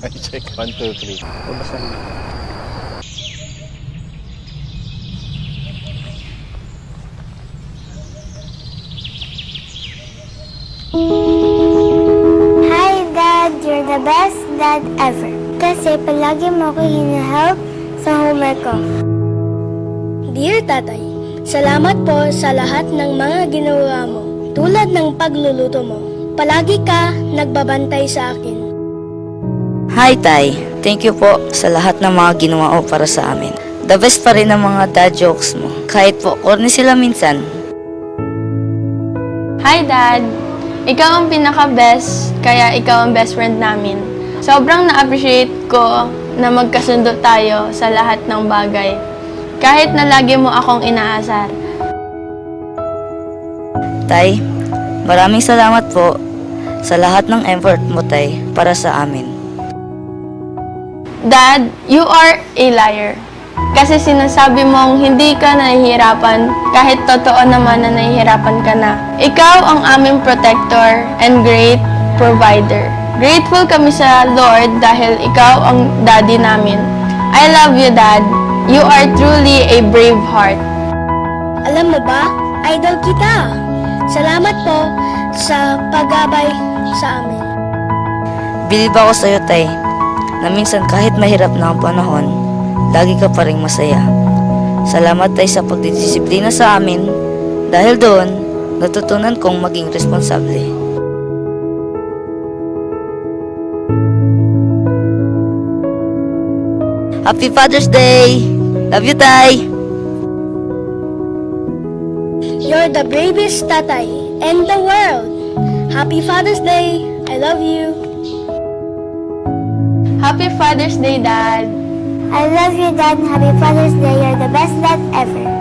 Check, 1, 2, 3. Babasahin mo. Hi, Dad! You're the best dad ever. Kasi palagi mo ako hinahelp sa homework ko. Dear Tatay, salamat po sa lahat ng mga ginawa mo. Tulad ng pagluluto mo. Palagi ka nagbabantay sa akin. Hi, Tay. Thank you po sa lahat ng mga ginawa mo para sa amin. The best pa rin ang mga dad jokes mo. Kahit po, corny sila minsan. Hi, Dad! Ikaw ang pinaka-best, kaya ikaw ang best friend namin. Sobrang na-appreciate ko na magkasundo tayo sa lahat ng bagay. Kahit na lagi mo akong inaasar. Tay, maraming salamat po sa lahat ng effort mo, Tay, para sa amin. Dad, you are a liar. Kasi sinasabi mong hindi ka nahihirapan kahit totoo naman na nahihirapan ka na. Ikaw ang aming protector and great provider. Grateful kami sa Lord dahil ikaw ang daddy namin. I love you, Dad. You are truly a brave heart. Alam mo ba, idol kita. Salamat po sa paggabay sa amin. Bilib ako sa'yo, Tay, na minsan kahit mahirap na ang panahon, lagi ka pa rin masaya. Salamat, Tay, sa pagdidisiplina sa amin. Dahil doon, natutunan kong maging responsable. Happy Father's Day! Love you, Tay! You're the bravest tatay in the world. Happy Father's Day. I love you. Happy Father's Day, Dad! I love you, Dad. Happy Father's Day. You're the best dad ever.